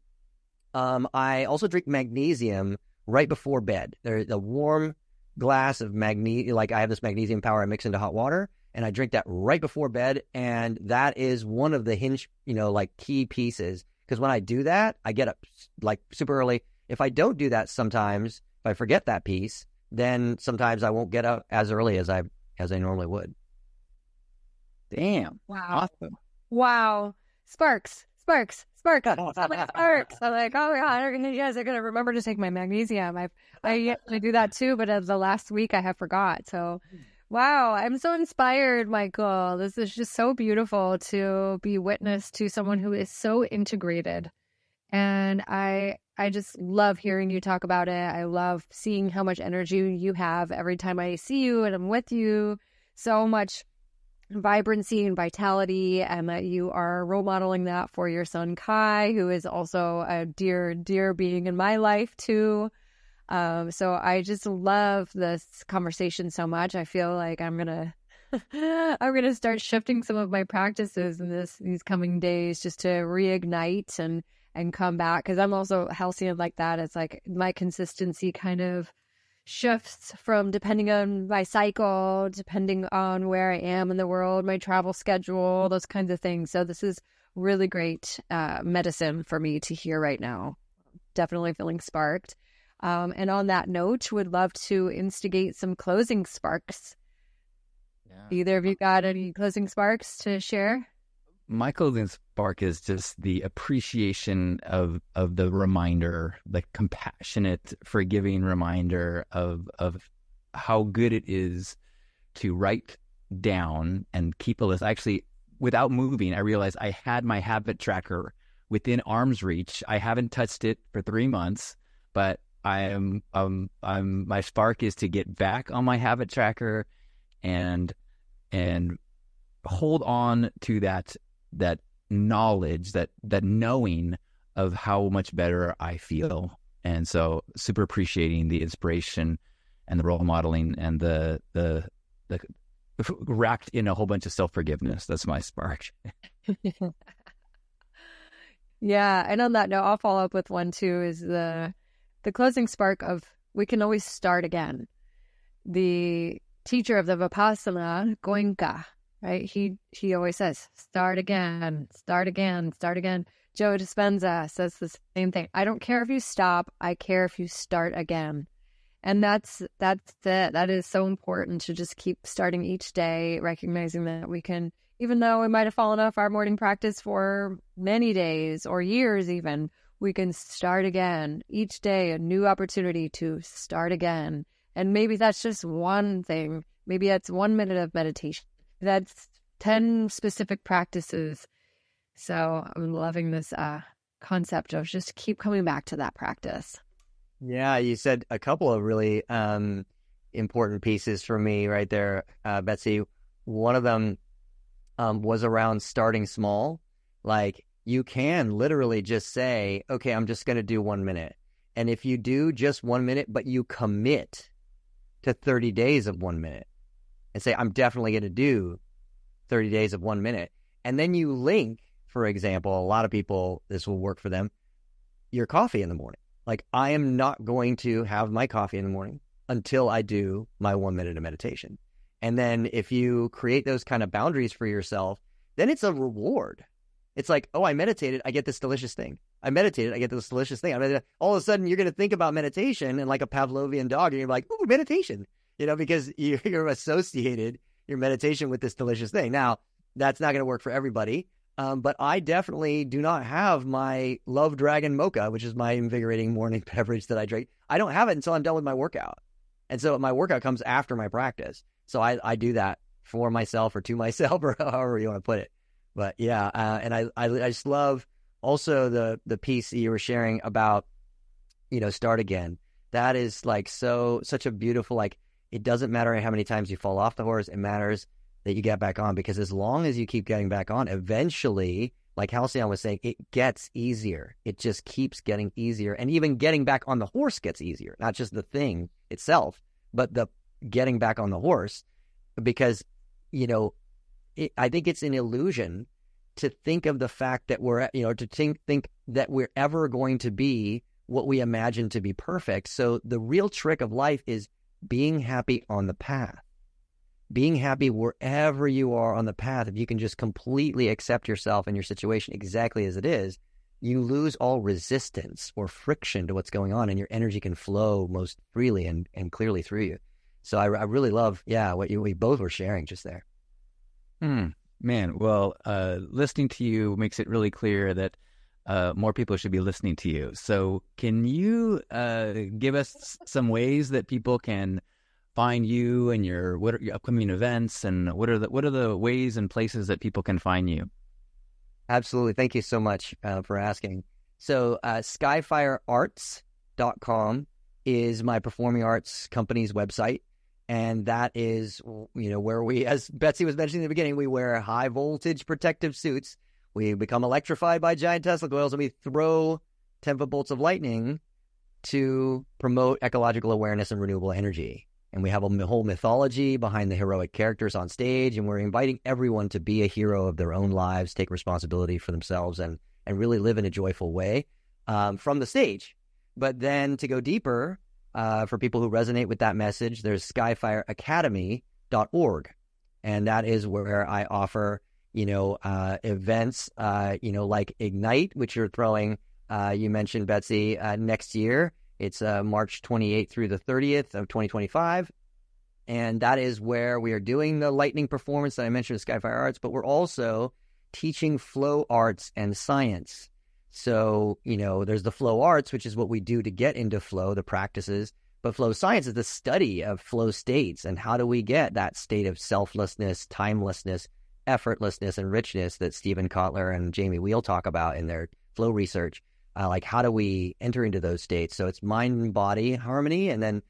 Speaker 3: I also drink magnesium right before bed. There's a warm glass of magnesium. Like I have this magnesium powder I mix into hot water, and I drink that right before bed. And that is one of the key pieces. Because when I do that, I get up like super early. If I don't do that sometimes, if I forget that piece, then sometimes I won't get up as early as I normally would.
Speaker 1: Damn.
Speaker 2: Wow.
Speaker 1: Awesome.
Speaker 2: Wow. Sparks. So many sparks. I'm like, oh yeah, you guys are gonna remember to take my magnesium. I usually do that too, but as the last week I have forgot. So wow, I'm so inspired, Michael. This is just so beautiful to be witness to someone who is so integrated. And I just love hearing you talk about it. I love seeing how much energy you have every time I see you and I'm with you. So much vibrancy and vitality, and that you are role modeling that for your son Kai, who is also a dear, dear being in my life too. So I just love this conversation so much. I feel like I'm gonna start shifting some of my practices in these coming days just to reignite and come back, because I'm also Halcyon like that. It's like my consistency kind of shifts from depending on my cycle, depending on where I am in the world, my travel schedule, those kinds of things. So this is really great medicine for me to hear right now. Definitely feeling sparked. And on that note, would love to instigate some closing sparks. Yeah. Either of you got any closing sparks to share?
Speaker 1: My closing spark is just the appreciation of the reminder, the compassionate, forgiving reminder of how good it is to write down and keep a list. Actually, without moving, I realized I had my habit tracker within arm's reach. I haven't touched it for 3 months, but my spark is to get back on my habit tracker and hold on to that knowledge, that knowing of how much better I feel. And so super appreciating the inspiration and the role modeling and the wrapped in a whole bunch of self-forgiveness. That's my spark.
Speaker 2: Yeah. And on that note, I'll follow up with one too, is the closing spark of we can always start again. The teacher of the Vipassana, Goenka, right? He always says, start again. Joe Dispenza says the same thing. I don't care if you stop. I care if you start again. And that's it. That is so important to just keep starting each day, recognizing that we can, even though we might have fallen off our morning practice for many days or years even, we can start again. Each day, a new opportunity to start again. And maybe that's just one thing. Maybe that's 1 minute of meditation. That's 10 specific practices. So I'm loving this concept of just keep coming back to that practice.
Speaker 3: Yeah, you said a couple of really important pieces for me right there, Betsy. One of them was around starting small. Like, you can literally just say, okay, I'm just going to do 1 minute. And if you do just 1 minute, but you commit to 30 days of 1 minute and say, I'm definitely going to do 30 days of 1 minute. And then you link, for example, a lot of people, this will work for them, your coffee in the morning. Like, I am not going to have my coffee in the morning until I do my 1 minute of meditation. And then if you create those kind of boundaries for yourself, then it's a reward. It's like, oh, I meditated, I get this delicious thing. I meditated, I get this delicious thing. All of a sudden, you're going to think about meditation and like a Pavlovian dog, and you're like, ooh, meditation, because you're associated your meditation with this delicious thing. Now, that's not going to work for everybody, but I definitely do not have my Love Dragon Mocha, which is my invigorating morning beverage that I drink. I don't have it until I'm done with my workout. And so my workout comes after my practice. So I do that for myself or to myself or however you want to put it. But yeah, and I just love also the piece that you were sharing about, start again. That is like such a beautiful, like, it doesn't matter how many times you fall off the horse. It matters that you get back on, because as long as you keep getting back on, eventually, like Halcyon was saying, it gets easier. It just keeps getting easier. And even getting back on the horse gets easier, not just the thing itself, but the getting back on the horse, because, I think it's an illusion to think of the fact that think that we're ever going to be what we imagine to be perfect. So the real trick of life is being happy on the path, being happy wherever you are on the path. If you can just completely accept yourself and your situation exactly as it is, you lose all resistance or friction to what's going on, and your energy can flow most freely and clearly through you. So I really love, what we both were sharing just there.
Speaker 1: Man, well, listening to you makes it really clear that more people should be listening to you. So can you give us some ways that people can find you and your upcoming events, and what are the ways and places that people can find you?
Speaker 3: Absolutely. Thank you so much for asking. So skyfirearts.com is my performing arts company's website. And that is, where we, as Betsy was mentioning in the beginning, we wear high voltage protective suits. We become electrified by giant Tesla coils, and we throw 10-foot bolts of lightning to promote ecological awareness and renewable energy. And we have a whole mythology behind the heroic characters on stage, and we're inviting everyone to be a hero of their own lives, take responsibility for themselves, and really live in a joyful way from the stage. But then to go deeper, for people who resonate with that message, there's skyfireacademy.org. And that is where I offer, events, like Ignite, which you're throwing, you mentioned, Betsy, next year. It's March 28th through the 30th of 2025. And that is where we are doing the lightning performance that I mentioned at Skyfire Arts, but we're also teaching flow arts and science. So, there's the flow arts, which is what we do to get into flow, the practices. But flow science is the study of flow states, and how do we get that state of selflessness, timelessness, effortlessness, and richness that Stephen Kotler and Jamie Wheel talk about in their flow research. Like, how do we enter into those states? So it's mind and body harmony, and then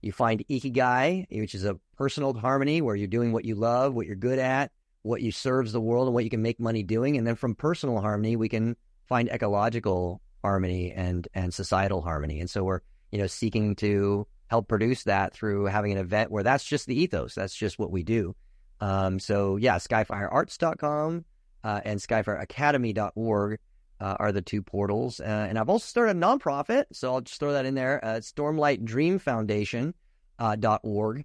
Speaker 3: you find Ikigai, which is a personal harmony where you're doing what you love, what you're good at, what you serves the world, and what you can make money doing. And then from personal harmony, we can find ecological harmony and societal harmony. And so we're, seeking to help produce that through having an event where that's just the ethos. That's just what we do. Skyfirearts.com and skyfireacademy.org are the two portals. And I've also started a nonprofit, so I'll just throw that in there. Stormlightdreamfoundation.org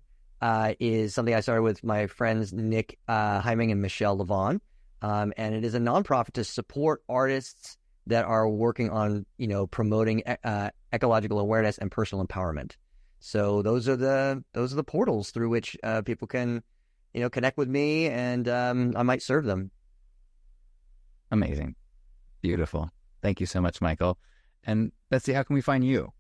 Speaker 3: is something I started with my friends Nick Heiming and Michelle Levon. And it is a nonprofit to support artists that are working on, promoting ecological awareness and personal empowerment. So those are the portals through which people can, connect with me, and I might serve them.
Speaker 1: Amazing. Beautiful. Thank you so much, Michael. And Betsy, how can we find you?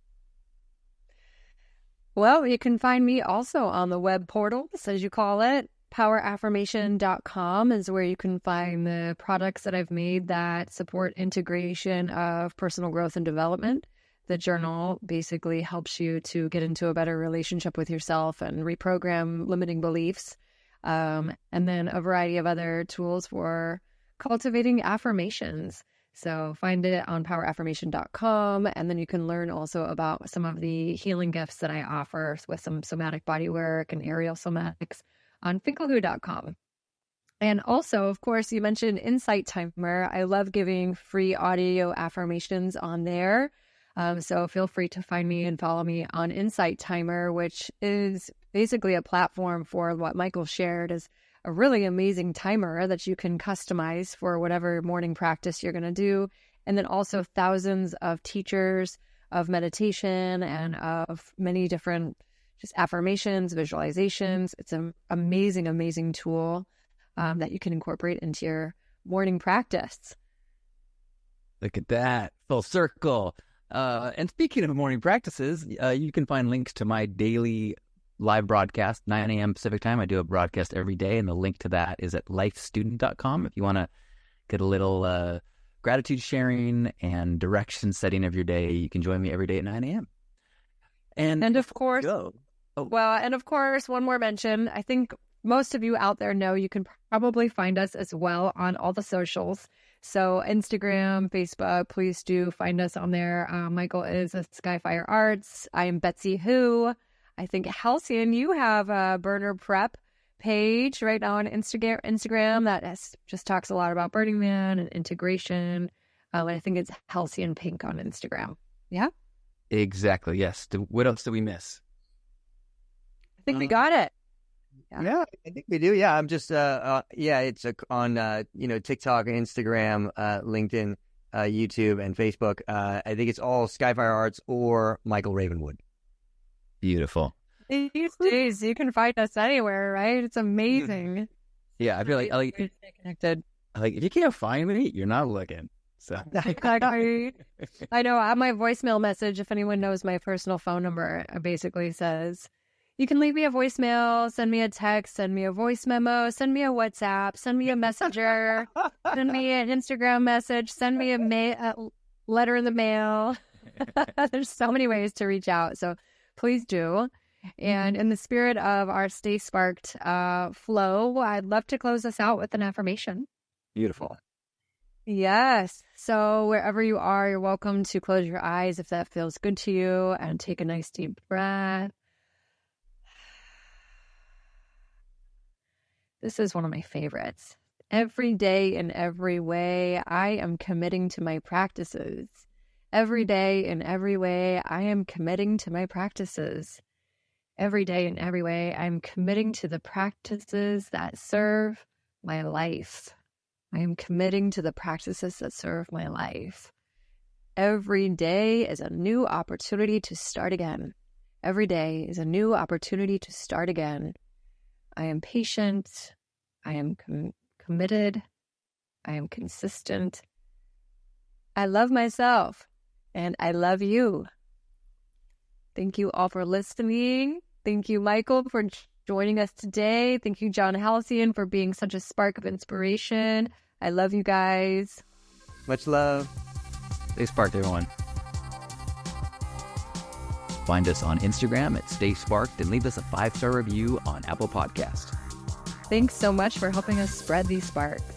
Speaker 2: Well, you can find me also on the web portal, as you call it. PowerAffirmation.com is where you can find the products that I've made that support integration of personal growth and development. The journal basically helps you to get into a better relationship with yourself and reprogram limiting beliefs. And then a variety of other tools for cultivating affirmations. So find it on poweraffirmation.com. And then you can learn also about some of the healing gifts that I offer with some somatic body work and aerial somatics on finklehoo.com. And also, of course, you mentioned Insight Timer. I love giving free audio affirmations on there. So feel free to find me and follow me on Insight Timer, which is basically a platform for what Michael shared as a really amazing timer that you can customize for whatever morning practice you're going to do. And then also thousands of teachers of meditation and of many different just affirmations, visualizations. It's an amazing, amazing tool that you can incorporate into your morning practice.
Speaker 1: Look at that. Full circle. And speaking of morning practices, you can find links to my daily live broadcast, 9 a.m. Pacific time. I do a broadcast every day, and the link to that is at lifestudent.com. If you want to get a little gratitude sharing and direction setting of your day, you can join me every day at 9 a.m.
Speaker 2: And of course, and of course, one more mention. I think most of you out there know you can probably find us as well on all the socials. So Instagram, Facebook, please do find us on there. Michael is a Skyfire Arts. I am Betsy Who. I think Halcyon, you have a burner prep page right now on Instagram that just talks a lot about Burning Man and integration. And I think it's Halcyon Pink on Instagram. Yeah?
Speaker 1: Exactly, yes. What else did we miss?
Speaker 2: I think we got it.
Speaker 3: Yeah, I think we do. Yeah, I'm just, it's on, TikTok, Instagram, LinkedIn, YouTube, and Facebook. I think it's all Skyfire Arts or Michael Ravenwood.
Speaker 1: Beautiful.
Speaker 2: These days, you can find us anywhere, right? It's amazing.
Speaker 1: Yeah, I feel like
Speaker 2: stay connected.
Speaker 1: Like if you can't find me, you're not looking. So
Speaker 2: Exactly. I know. On my voicemail message, if anyone knows my personal phone number, it basically says, you can leave me a voicemail, send me a text, send me a voice memo, send me a WhatsApp, send me a messenger, send me an Instagram message, send me a letter in the mail. There's so many ways to reach out. So please do. And in the spirit of our Stay Sparked flow, I'd love to close us out with an affirmation.
Speaker 1: beautiful.
Speaker 2: Yes. So wherever you are, you're welcome to close your eyes if that feels good to you and take a nice deep breath. This is one of my favorites. Every day in every way, I am committing to my practices. Every day in every way, I am committing to my practices. Every day in every way, I'm committing to the practices that serve my life. I am committing to the practices that serve my life. Every day is a new opportunity to start again. Every day is a new opportunity to start again. I am patient. I am committed. I am consistent. I love myself, and I love you. Thank you all for listening. Thank you, Michael, for joining us today. Thank you, John Halcyon, for being such a spark of inspiration. I love you guys.
Speaker 3: Much love.
Speaker 1: Stay sparked, everyone. Find us on Instagram at Stay Sparked and leave us a 5-star review on Apple Podcasts.
Speaker 2: Thanks so much for helping us spread these sparks.